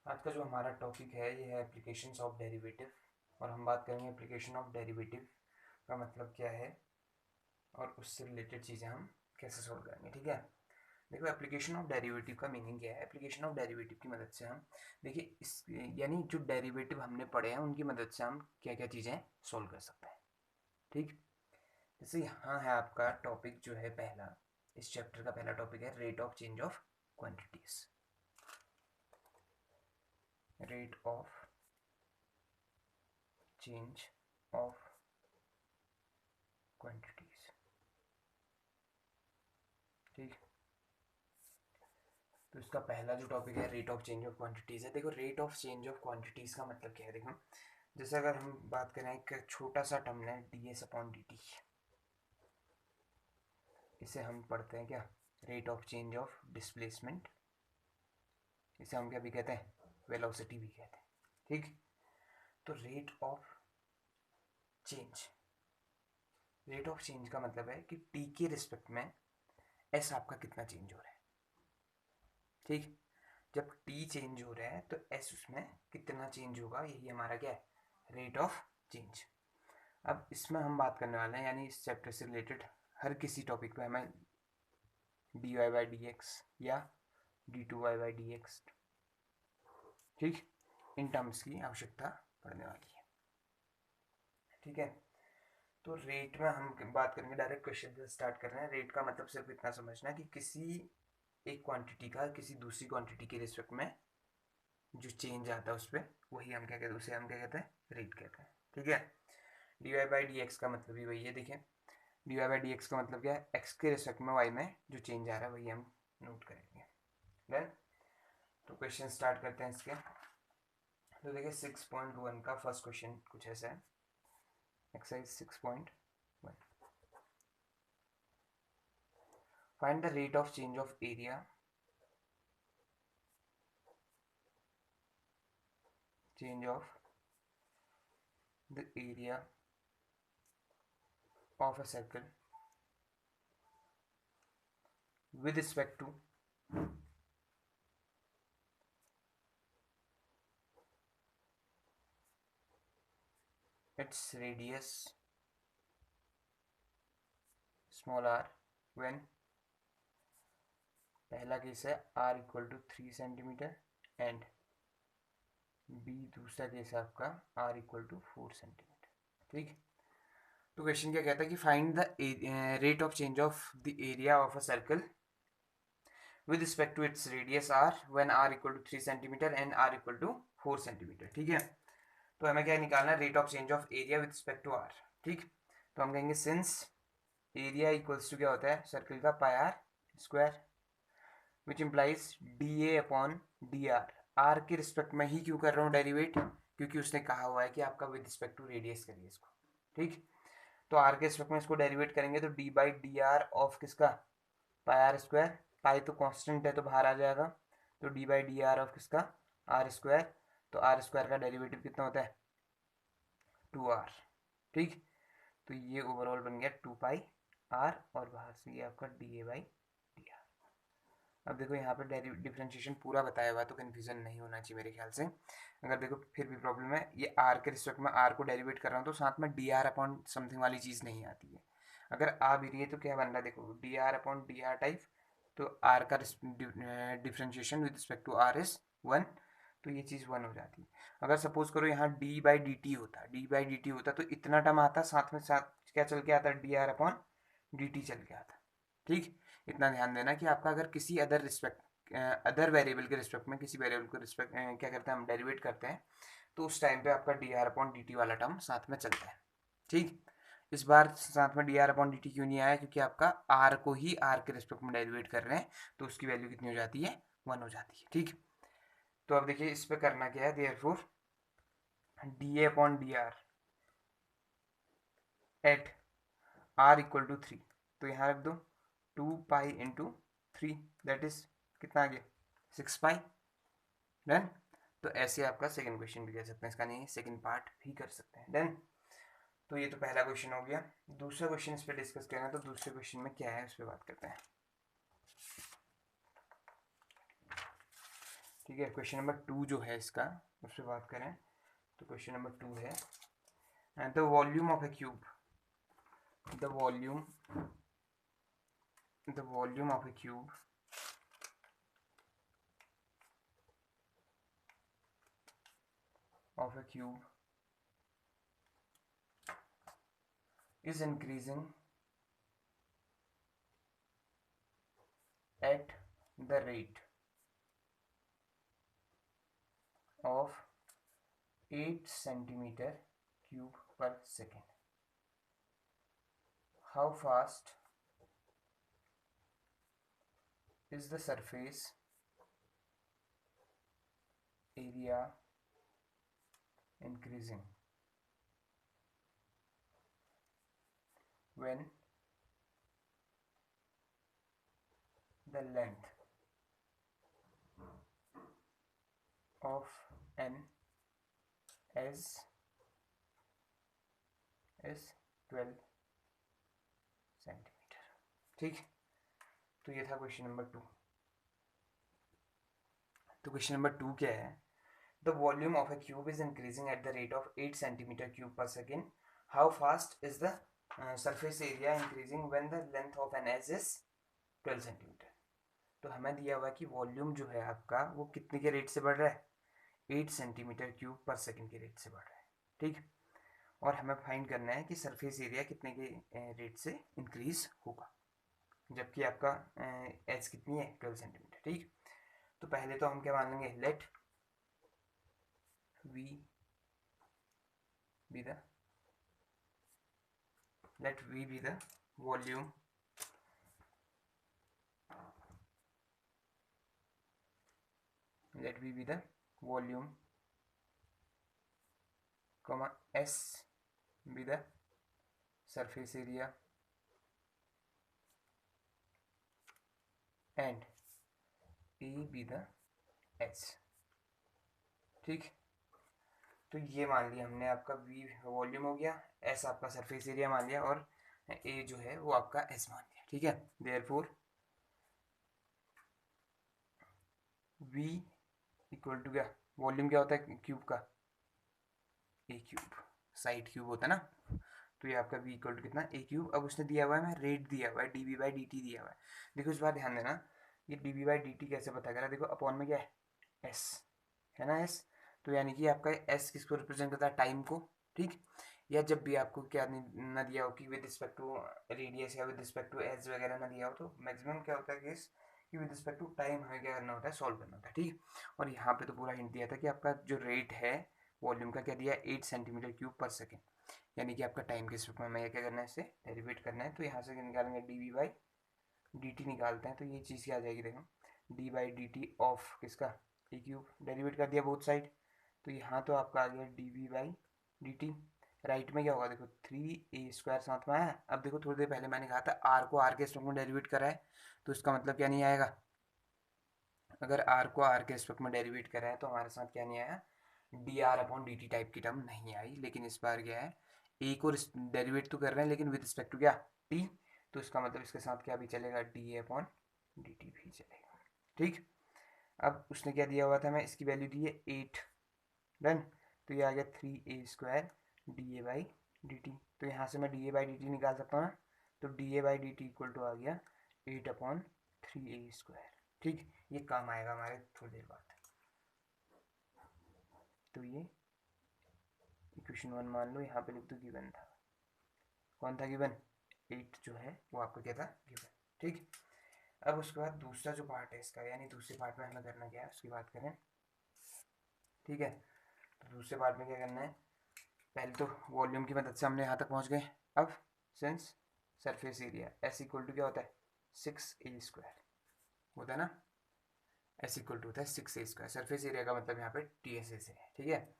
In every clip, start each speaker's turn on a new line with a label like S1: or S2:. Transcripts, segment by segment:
S1: आज का जो हमारा टॉपिक है ये है एप्लीकेशंस ऑफ डेरिवेटिव। और हम बात करेंगे एप्लीकेशन ऑफ डेरिवेटिव का मतलब क्या है और उससे रिलेटेड चीज़ें हम कैसे सॉल्व करेंगे। ठीक है, देखो एप्लीकेशन ऑफ डेरिवेटिव का मीनिंग क्या है। एप्लीकेशन ऑफ डेरिवेटिव की मदद से हम देखिए इस यानी जो डेरिवेटिव हमने पढ़े हैं उनकी मदद से हम क्या क्या चीज़ें सॉल्व कर सकते हैं। ठीक, जैसे यहाँ है आपका टॉपिक जो है पहला, इस चैप्टर का पहला टॉपिक है rate of change of quantities. Rate of change of quantities. ठीक, तो इसका पहला जो टॉपिक है rate of change of quantities है। देखो rate of change of quantities का मतलब क्या है। देखो जैसे अगर हम बात करें एक छोटा सा टर्म है D s upon d T, इसे हम पढ़ते हैं क्या rate of change of displacement. इसे हम क्या भी कहते हैं, वेलोसिटी भी कहते हैं। ठीक, तो rate of change, rate of change का मतलब है कि टी के रिस्पेक्ट में एस आपका कितना चेंज हो रहा है। ठीक, जब टी चेंज हो रहा है तो एस उसमें कितना चेंज होगा, यही हमारा क्या है, रेट ऑफ चेंज। अब इसमें हम बात करने वाले हैं यानी इस चैप्टर से रिलेटेड हर किसी टॉपिक पे हमें d y by d x या d two y by d x, ठीक, इन टर्म्स की आवश्यकता पड़ने वाली है। ठीक है, तो रेट में हम बात करेंगे, डायरेक्ट क्वेश्चन से स्टार्ट कर रहे हैं। रेट का मतलब सिर्फ इतना समझना कि किसी एक क्वांटिटी का किसी दूसरी क्वांटिटी के रिस्पेक्ट में जो चेंज आता है उस पर, वही हम क्या कहते हैं, उसे हम क्या कहते हैं, रेट कहते हैं। ठीक है, d y by d x का मतलब ही वही है। देखिए d y by d x का मतलब क्या है, एक्स के रिस्पेक्ट में वाई में जो चेंज आ रहा है वही हम नोट करेंगे। देन तो क्वेश्चन स्टार्ट करते हैं इसके। तो देखिए 6.1 का फर्स्ट क्वेश्चन कुछ ऐसा है, exercise 6.1, find the rate of change of area, change of the area of a circle with respect to its radius small r when, पहला केस है r equal to 3 centimetre and b दूसरा case है आपका r equal to 4 centimetre. ठीक, तो question क्या कहता है कि find the rate of change of the area of a circle with respect to its radius r when r equal to 3 centimetre and r equal to 4 centimetre. ठीक है, तो हमें क्या निकालना है, rate of change of area with respect to r। ठीक, तो हम कहेंगे सिंस एरिया इक्वल्स टू क्या होता है, सर्कल का pi r square, which implies d A upon d r. R के रिस्पेक्ट में ही क्यों कर रहा हूँ डेरिवेट, क्योंकि उसने कहा हुआ है कि आपका विद रिस्पेक्ट टू रेडियस करिए इसको। ठीक, तो आर के रिस्पेक्ट में इसको डेरिवेट करेंगे तो D by D R of किसका, पाई आर स्क्वायर, पाई तो कांस्टेंट है तो बाहर आ जाएगा, तो D by D R of किसका, आर स्क्वायर, तो आर स्क्वायर का डेरिवेटिव कितना होता है, 2r। ठीक, तो ये ओवरऑल बन गया 2 पाई आर और बाहर से ये आपका D a by D R. अब देखो यहाँ पे डिफ्रेंशिएशन पूरा बताया हुआ तो कन्फ्यूजन नहीं होना चाहिए मेरे ख्याल से। अगर देखो फिर भी प्रॉब्लम है, ये आर के रिस्पेक्ट में आर को डेरिवेट कर रहा हूँ तो साथ में डी आर अपॉन समथिंग वाली चीज़ नहीं आती है। अगर आ भी रही है तो क्या बन रहा है, देखो d r upon d r type, तो आर का differentiation with respect to r is 1, तो ये चीज़ 1 हो जाती है। अगर सपोज करो यहाँ डी बाई डी टी होता, डी बाई डी टी होता तो इतना टर्म आता, साथ में साथ क्या चल के आता, D r upon d T चल के आता। ठीक, इतना ध्यान देना कि आपका अगर किसी अदर रिस्पेक्ट अदर वेरिएबल के रिस्पेक्ट में किसी वेरिएबल को रिस्पेक्ट क्या करते हैं हम डेरिवेट करते हैं, तो उस टाइम पे आपका D r upon d T वाला टर्म साथ में चलता है। ठीक, इस बार साथ में D r upon d T क्यों नहीं आया, क्योंकि आपका आर को ही आर के रिस्पेक्ट में डेरिवेट कर रहे हैं तो उसकी वैल्यू कितनी हो जाती है, 1 हो जाती है। ठीक, तो अब देखिए इस पे करना क्या है, therefore d A upon d r at r equal to 3, तो यहाँ रख दो 2 पाई इंटू 3, दैट इज कितना आ गया, 6 पाई। डन, तो ऐसे आपका सेकंड क्वेश्चन भी कर सकते हैं, इसका नहीं सेकंड पार्ट भी कर सकते हैं। डन, तो ये तो पहला क्वेश्चन हो गया। दूसरा क्वेश्चन इस पर डिस्कस करना है, तो दूसरे क्वेश्चन में क्या है उस पर बात करते हैं। ठीक है। क्वेश्चन नंबर 2 जो है इसका, उस पर बात करें तो क्वेश्चन नंबर 2 है the volume of a cube, the volume of a cube is increasing at the rate of 8 centimeter cube per second. How fast is the surface area increasing when the length of n is 12 centimetre. ठीक, तो ये था question number 2। तो question number 2 क्या है? The volume of a cube is increasing at the rate of 8 centimetre cube per second. How fast is the surface area increasing when the length of an edge is 12 centimetre. तो हमें दिया हुआ है कि volume जो है आपका वो कितने के रेट से बढ़ रहा है? 8 सेंटीमीटर क्यूब पर सेकेंड के रेट से बढ़ रहा है। ठीक, और हमें फाइंड करना है कि सरफेस एरिया कितने के रेट से इंक्रीज होगा, जबकि आपका एज कितनी है? 12 सेंटीमीटर। ठीक, तो पहले तो हम क्या मान लेंगे? Let we be the volume comma S be the surface area and A be the H। ठीक, तो ये मान लिया हमने, आपका V वॉल्यूम हो गया, S आपका सरफेस एरिया मान लिया, और A जो है वो आपका S मान लिया। ठीक है, देयरफॉर V इक्वल टू क्या? वॉल्यूम क्या होता है क्यूब का? ए क्यूब, साइड क्यूब होता है ना। तो ये आपका v इक्वल टू कितना? ए क्यूब। अब उसने दिया हुआ है, मैं रेट दिया हुआ है, dv बाई dt दिया हुआ है। देखो इस बार ध्यान देना, ये dv बाई dt कैसे पता करा? देखो अपॉन में क्या है? s है ना, s। तो यानी कि आपका s किसको रिप्रेजेंट करता है? टाइम को। ठीक, या जब भी आपको क्या ना दिया हो कि विद रिस्पेक्ट टू रेडियस या विद रिस्पेक्ट टू एज वगैरह ना दिया हो, तो मैक्सिमम क्या होता है केस कि विद रिस्पेक्ट टू टाइम हमें क्या करना होता है? सॉल्व करना होता है। ठीक, और यहाँ पे तो पूरा हिंट दिया था कि आपका जो रेट है वॉल्यूम का, क्या दिया? 8 सेंटीमीटर क्यूब पर सेकेंड, यानी कि आपका टाइम के स्पेक्ट में हमें क्या करना है? इससे डेरिवेट करना है। तो यहाँ से निकालेंगे डी बाई डी टी निकालते हैं, तो ये चीज़ क्या आ जाएगी? देखो D by d t of किसका? ए क्यूब, डेरिवेट कर दिया बोथ साइड, तो यहाँ तो आपका आ गया d v by d t. Right में क्या होगा? देखो 3a² साथ में आया। अब देखो थोड़ी देर पहले मैंने कहा था आर को आर के स्पेक्ट में डेरिवेट करा है, तो इसका मतलब क्या नहीं आएगा? अगर आर को आर के स्पेक्ट में डेरिवेट करा है तो हमारे साथ क्या नहीं आया? D r upon d T type की टर्म नहीं आई। लेकिन इस बार क्या है? ए को डेरिवेट तो कर रहे हैं लेकिन विद रिस्पेक्ट टू क्या? टी। तो इसका मतलब इसके साथ क्या भी चलेगा? D A upon d T भी चलेगा। ठीक, अब उसने क्या दिया हुआ था? मैं इसकी वैल्यू दी है 8। डन, तो ये आ गया 3a² d a by d t. तो यहाँ से मैं d a by d t निकाल सकता हूँ ना, तो d a by d t equal to आ गया 8 अपॉन 3a²। ठीक, ये काम आएगा हमारे थोड़ी देर बाद। तो ये इक्वेशन 1 मान लो, यहाँ पे लिख दो गिवन था। कौन था गिवन? 8 जो है वो आपको क्या था? गिवन। ठीक, अब उसके बाद दूसरा जो पार्ट है इसका, यानी दूसरे पार्ट में हमें करना क्या है उसकी बात करें। ठीक है, तो दूसरे पार्ट में क्या करना है? पहले तो वॉल्यूम की मदद से हमने यहाँ तक पहुँच गए। अब since surface area s equal to क्या होता है? 6a² होता है ना, एस इक्वल टू होता है 6a²। सरफेस एरिया का मतलब यहाँ पे टी एस ए से है। ठीक है,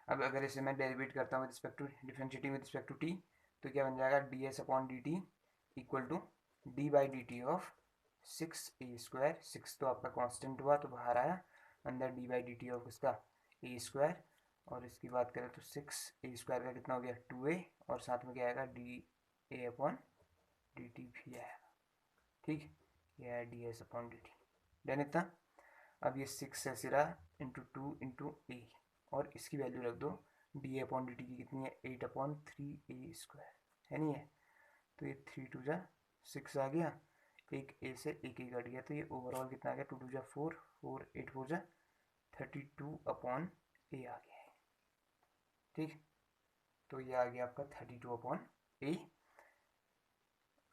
S1: अब अगर इसे मैं डेरिवेट करता हूँ with respect to differentiating with respect to t, तो क्या बन जाएगा? D s upon d t equal to d by d t of 6a²। 6 तो आपका कांस्टेंट हुआ तो बाहर आया, अंदर D by d t of इसका a²। और इसकी बात करें तो 6a² का कितना हो गया? 2a, और साथ में क्या आएगा? D A upon d T भी आएगा। ठीक, यह है D s upon d T. Done इतना। अब ये 6 से सिरा इंटू 2 इंटू ए, और इसकी वैल्यू रख दो डी अपॉन डी टी की कितनी है 8/3a² है नहीं है। तो ये 3×2 = 6 आ गया, एक ए से एक ही कट गया, तो ये ओवरऑल कितना आ गया 2×2 = 4, 4 8×4 = 32/a आ गया है। ठीक, तो ये आ गया आपका 32/a।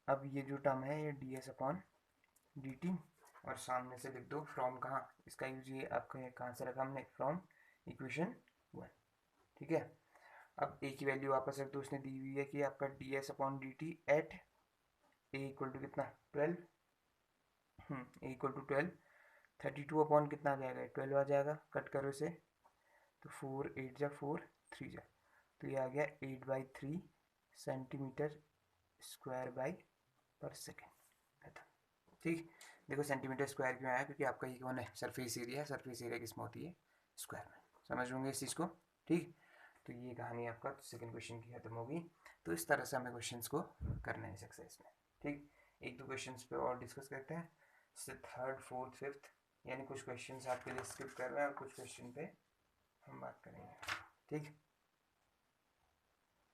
S1: अब ये जो टर्म है ये ds/dt, और सामने से लिख दो फ्रॉम कहाँ, इसका यूज ये आपका कहाँ से रखा हमने, फ्रॉम इक्वेशन 1। ठीक है, अब ए की वैल्यू वापस रख दो, उसने दी हुई है कि आपका ds/dt eight A equal to कितना 12, ए इक्वल टू 12, 32 अपॉन कितना आ जाएगा 12 आ जाएगा, कट करो इसे, तो 4 8 × 4 3 जा, तो ये आ गया 8/3 सेंटीमीटर स्क्वायर बाई पर सेकेंड। ठीक, देखो सेंटीमीटर स्क्वायर क्यों आया, क्योंकि आपका ये कौन है सरफेस एरिया है, सरफेस एरिया किसमें होती है स्क्वायर में, समझ होंगे इस चीज़ को। ठीक, तो ये कहानी आपका सेकंड क्वेश्चन की खत्म होगी। तो इस तरह से हमें क्वेश्चंस को करना है सक्सेस में। ठीक, एक दो क्वेश्चंस पे और डिस्कस करते हैं, जैसे थर्ड फोर्थ फिफ्थ, यानी कुछ क्वेश्चंस आपके लिए स्किप कर रहे हैं और कुछ क्वेश्चन पे हम बात करेंगे। ठीक,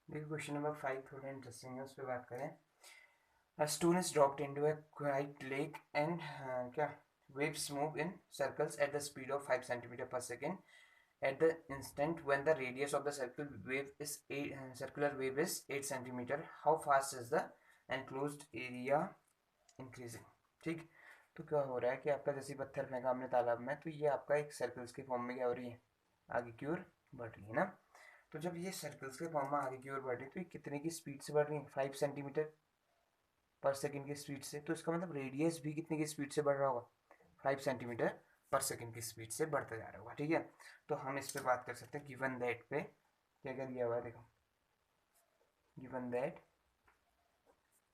S1: देखिए क्वेश्चन नंबर 5 थोड़ा इंटरेस्टिंग है, उस पर बात करें। A stone is dropped into a quiet lake and क्या waves move in circles at the speed of 5 centimeter per second. At the instant when the radius of the circular wave is 8 centimeter, how fast is the enclosed area increasing? ठीक, तो क्या हो रहा है कि आपका जैसे पत्थर फेंका हमने तालाब में, तो ये आपका एक सर्कल्स के फॉर्म में क्या हो रही है, आगे की ओर बढ़ रही है ना। तो जब ये सर्कल्स के फॉर्म में आगे की ओर बढ़ रही है, तो ये कितने की स्पीड से बढ़ रही है 5 सेंटीमीटर पर सेकंड की स्पीड से, तो इसका मतलब रेडियस भी कितने की स्पीड से बढ़ रहा होगा 5 सेंटीमीटर पर सेकंड की स्पीड से बढ़ता जा रहा होगा। ठीक है, तो हम इस पे बात कर सकते हैं गिवन दैट पे क्या क्या दिया हुआ है, देखो गिवन दैट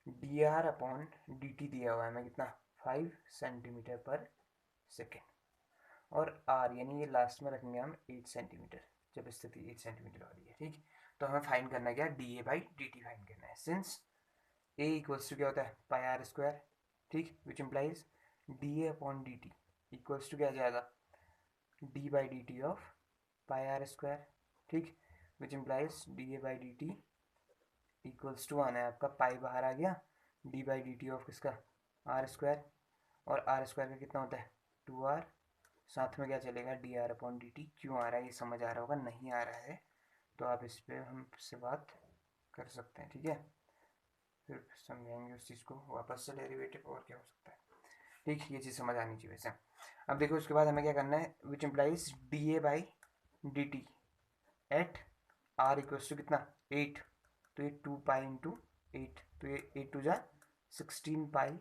S1: dr/dt दिया हुआ है हमें कितना 5 सेंटीमीटर पर सेकेंड, और r यानी ये लास्ट में रखेंगे हम 8 सेंटीमीटर, जब स्थिति 8 सेंटीमीटर वाली है। ठीक, तो हमें फाइंड करना है क्या dA/dt फाइंड करना है, सिंस a इक्वल्स टू क्या होता है πr²। ठीक, विच इम्प्लाइज dA/dt इक्वल्स टू क्या आ जाएगा d/dt ऑफ πr²। ठीक, विच इम्प्लाइज dA/dt इक्वल्स टू आना है आपका पाई बाहर आ गया, d/dt ऑफ किसका r², और r² का कितना होता है 2r, साथ में क्या चलेगा dr/dt। क्यों आ रहा है ये समझ आ रहा होगा, नहीं आ रहा है तो आप इस पर हमसे बात कर सकते हैं। ठीक है, फिर समझाएंगे उस चीज़ को वापस से डेरिवेटिव और क्या हो सकता है। ठीक, ये चीज़ समझ आनी चाहिए वैसे। अब देखो उसके बाद हमें क्या करना है, which implies dA/dt at r equals to कितना 8, तो ये 2 पाई इंटू 8, तो ये 8×2 = 16 पाई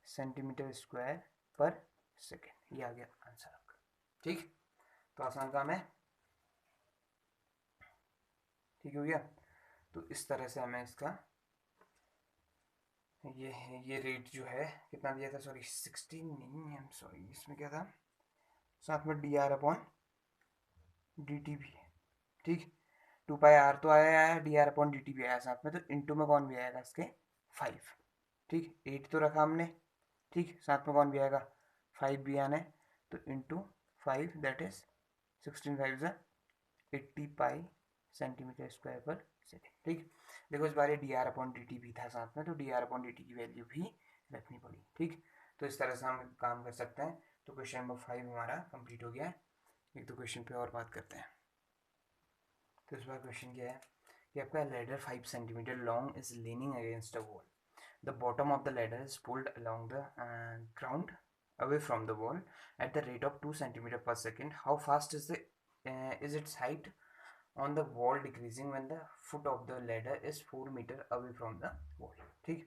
S1: सेंटीमीटर स्क्वायर पर सेकेंड, ये आ गया आंसर आपका। ठीक, तो आसान काम है, ठीक हो गया। तो इस तरह से हमें इसका ये रेट जो है कितना दिया था, सॉरी 16 नहीं है, सॉरी इसमें क्या था, साथ में dr/dt भी है। ठीक, 2πr तो आया है, dr/dt भी आया साथ में, तो इंटू में कौन भी आएगा इसके 5। ठीक, 8 तो रखा हमने, ठीक, साथ में कौन भी आएगा 5 भी आना है, तो into 5 that is 16×5 = 80 pi centimetre square पर सेकेंड। ठीक, देखो इस बार dr/dt भी था साथ में, तो dr/dt की वैल्यू भी रखनी पड़ी। ठीक, तो इस तरह से हम काम कर सकते हैं। तो क्वेश्चन नंबर 5 हमारा कंप्लीट हो गया है। एक तो क्वेश्चन पे और बात करते हैं। तो इस बार क्वेश्चन क्या है कि आपका ladder 5 centimetre long is leaning against a wall, the bottom of the ladder is pulled along the ground away from the wall at the rate of 2 centimeter per second. How fast is its height on the wall decreasing when the foot of the ladder is 4 meter away from the wall? ठीक,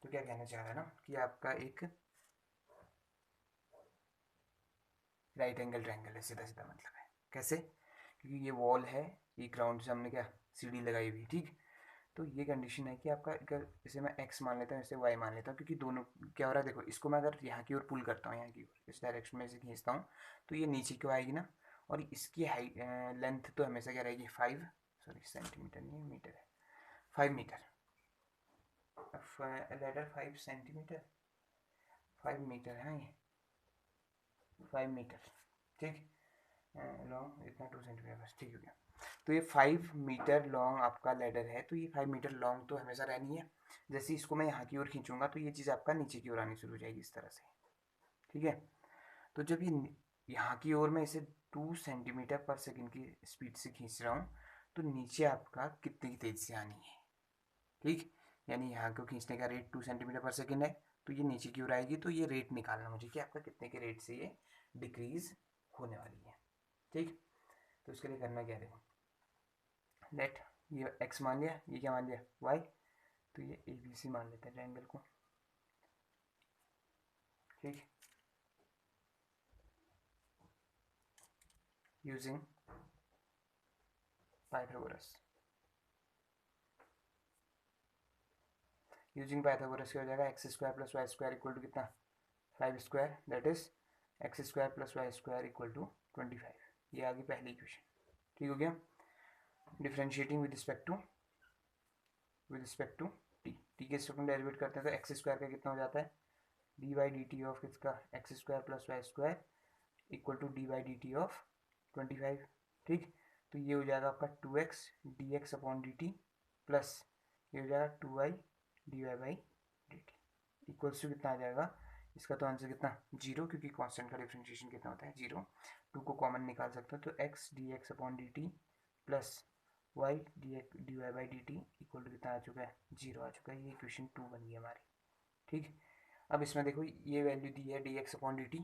S1: तो क्या कहना चाह रहा है ना कि आपका एक राइट एंगल ट्रायंगल है, सीधा सीधा मतलब है कैसे, क्योंकि ये वॉल है, ये ग्राउंड से हमने क्या सीढ़ी लगाई हुई। ठीक, तो ये कंडीशन है कि आपका अगर इसे मैं x मान लेता हूँ, इसे y मान लेता हूँ, क्योंकि दोनों क्या हो रहा है देखो, इसको मैं अगर यहाँ की ओर पुल करता हूँ, यहाँ की ओर इस डायरेक्शन में इसे खींचता हूँ, तो ये नीचे क्यों आएगी ना, और इसकी हाइट लेंथ तो हमेशा क्या रहेगी 5, सॉरी सेंटीमीटर नहीं मीटर है, 5 मीटर। लेटर 5 सेंटीमीटर 5 मीटर है, ये 5 मीटर। ठीक, लॉन्ग इतना 2 सेंटीमीटर बस, ठीक हो गया। तो ये 5 मीटर लॉन्ग आपका लेडर है, तो ये 5 मीटर लॉन्ग तो हमेशा रहनी है। जैसे इसको मैं यहाँ की ओर खींचूंगा तो ये चीज़ आपका नीचे की ओर आनी शुरू हो जाएगी इस तरह से, ठीक है। तो जब ये यहाँ की ओर मैं इसे 2 सेंटीमीटर पर सेकंड की स्पीड से खींच रहा हूँ, तो नीचे आपका कितनी तेज से आनी है, ठीक। यानी यहाँ को खींचने का रेट 2 सेंटीमीटर पर सेकंड है, तो ये नीचे की ओर आएगी, तो ये रेट निकालना मुझे कि आपका कितने के रेट से ये डिक्रीज होने वाली है, ठीक। तो इसके लिए करना क्या, देखो लेट ये x मान लिया, ये क्या मान लिया y, तो ये ABC मान लेते हैं ट्रायंगल को, ठीक। यूजिंग पाइथागोरस, यूजिंग पाइथागोरस क्या हो जाएगा, x square plus y square equal to कितना 5 square, that is x square plus y square equal to 25। ये आ गई पहली इक्वेशन, ठीक हो गया। Differentiating with respect to t के रिस्पेक्ट में डेरिवेट करते हैं तो एक्स स्क्वायर का कितना हो जाता है, d by d t of किसका x square plus y square equal to d by d t of 25, ठीक। तो ये हो जाएगा आपका 2x d x upon d t plus ये हो जाएगा 2y d y by d t equals to कितना आ जाएगा, इसका तो आंसर कितना 0, क्योंकि कांस्टेंट का डिफरेंशिएशन कितना होता है 0। 2 को कॉमन निकाल सकते हो तो x d x upon d t plus y d y by d t equal to कितना आ चुका है 0 आ चुका है। ये इक्वेशन 2 बन गई हमारी, ठीक। अब इसमें देखो ये वैल्यू दी है D x upon d T,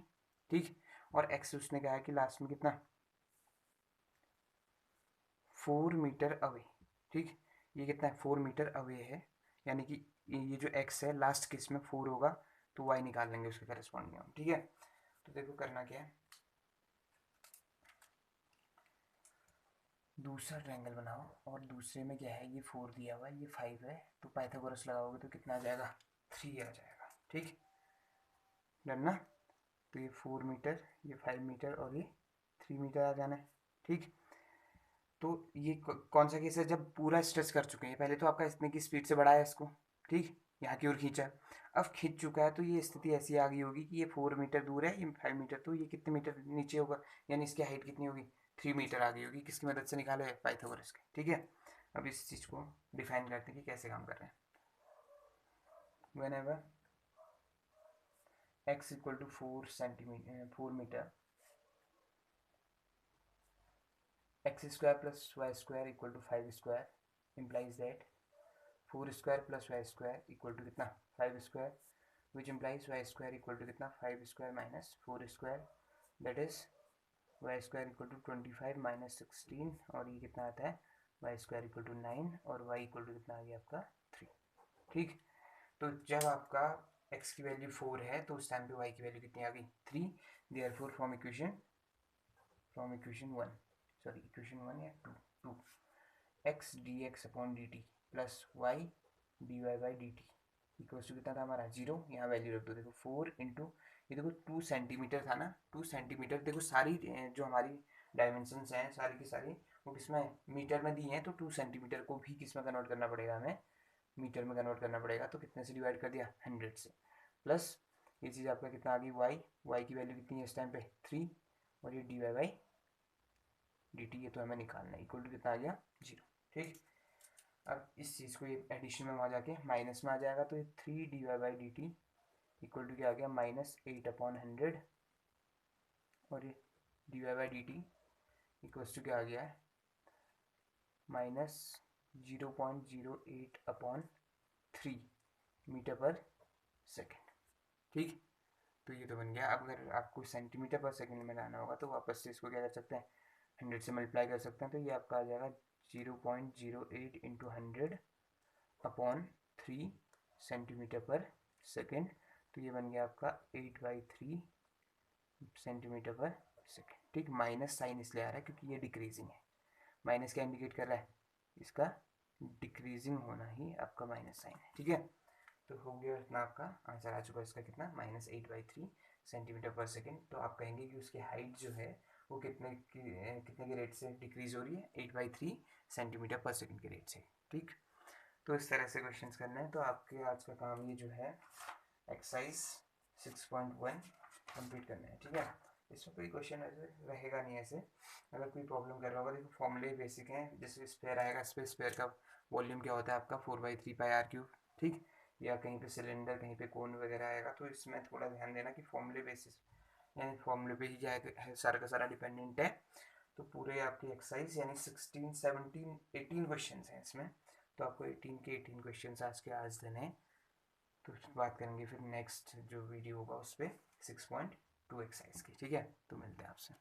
S1: ठीक। और एक्स उसने कहा है कि लास्ट में कितना 4 मीटर अवे, ठीक। ये कितना है 4 मीटर अवे है, यानी कि ये जो x है लास्ट केस में 4 होगा, तो y निकाल लेंगे उसके करस्पॉन्डिंग हम, ठीक है। तो देखो करना क्या है, दूसरा ट्रायंगल बनाओ और दूसरे में क्या है ये 4 दिया हुआ है, ये 5 है, तो पाइथागोरस लगाओगे तो कितना आ जाएगा 3 आ जाएगा, ठीक। डन ना। तो ये 4 मीटर, ये 5 मीटर और ये 3 मीटर आ जाना है, ठीक। तो ये कौन सा केस है, जब पूरा स्ट्रेच कर चुके हैं, पहले तो आपका इतने की स्पीड से बढ़ाया इसको, ठीक, यहाँ की ओर खींचा, अब खींच चुका है तो ये स्थिति ऐसी आ गई होगी कि ये 4 मीटर दूर है, ये 5 मीटर, तो ये कितने मीटर नीचे होगा, यानी इसकी हाइट कितनी होगी 3 मीटर आ गई होगी, किसकी मदद से निकाले पाइथागोरस की, ठीक है। अब इस चीज़ को डिफाइन करते हैं कि कैसे काम कर रहे हैं। whenever x equal to 4 metre x square plus y square equal to 5 square implies that 4 square plus y square equal to कितना 5 square, which implies y square equal to कितना 5 square minus 4 square, that is y square equal to 25 minus 16, और ये कितना आता है y square equal to 9 और y equal to कितना आ गया आपका 3, ठीक। तो जब आपका x की वैल्यू 4 है तो उस टाइम पे y की वैल्यू कितनी आ गई 3, therefore from equation 1 sorry equation 1 या 2 x d x upon d t plus y d y by d t equals to कितना था हमारा 0, यहाँ वैल्यू रख दो, देखो 4 इंटू ये देखो 2 सेंटीमीटर था ना, 2 सेंटीमीटर, देखो सारी जो हमारी डायमेंशंस हैं सारी की सारी वो किसमें मीटर में दी हैं, तो 2 सेंटीमीटर को भी किस में कन्वर्ट करना पड़ेगा हमें, मीटर में कन्वर्ट करना पड़ेगा, तो कितने से डिवाइड कर दिया 100 से, प्लस ये चीज़ आपका कितना आ गई वाई की वैल्यू कितनी है इस टाइम पे 3, और ये d y by d t, ये तो हमें निकालना है, इक्वल टू कितना आ गया 0, ठीक। अब इस चीज़ को ये एडिशन में वहाँ जाके माइनस में आ जाएगा, तो ये 3 d y by d t equal to क्या आ गया -8/100, और ये d y by d t equals to क्या आ गया है -0.08/3 मीटर पर सेकेंड, ठीक। तो ये तो बन गया। अब अगर आपको सेंटीमीटर पर सेकेंड में लाना होगा तो वापस से इसको क्या कर सकते हैं 100 से मल्टीप्लाई कर सकते हैं, तो ये आपका आ जाएगा 0.08 इंटू 100/3 सेंटीमीटर पर सेकेंड, तो ये बन गया आपका 8/3 सेंटीमीटर पर सेकेंड, ठीक। माइनस साइन इसलिए आ रहा है क्योंकि ये डिक्रीजिंग है, माइनस क्या इंडिकेट कर रहा है इसका डिक्रीजिंग होना ही आपका माइनस साइन है, ठीक है। तो हो गया इतना, आपका आंसर आ चुका है इसका कितना -8/3 सेंटीमीटर पर सेकेंड। तो आप कहेंगे कि उसकी हाइट जो है वो कितने के रेट से डिक्रीज हो रही है 8/3 सेंटीमीटर पर सेकेंड के रेट से, ठीक। तो इस तरह से क्वेश्चंस करना है। तो आपके आज का काम ये जो है एक्सरसाइज 6.1 कंप्लीट करना है, ठीक है। इसमें कोई क्वेश्चन ऐसे रहेगा नहीं ऐसे। अगर कोई प्रॉब्लम कर रहा होगा, देखो फॉर्मूले बेसिक हैं। जैसे स्पेयर आएगा, स्पेयर का वॉल्यूम क्या होता है आपका 4/3πr³, ठीक। या कहीं पे सिलेंडर, कहीं पे कोन वगैरह आएगा, तो इसमें थोड़ा ध्यान देना कि फॉर्मूले बेसिस यानी फॉर्मूले पे ही जाएगा, सारा का सारा डिपेंडेंट है। तो पूरे आपकी एक्सरसाइज यानी 16, 17, 18 क्वेश्चन हैं इसमें। तो आपको 18 के 18 क्वेश्चन आज के आज देने हैं। तो बात करेंगे फिर नेक्स्ट जो वीडियो होगा उस पर 6.2 एक्सरसाइज की, ठीक है। तो मिलते हैं आपसे।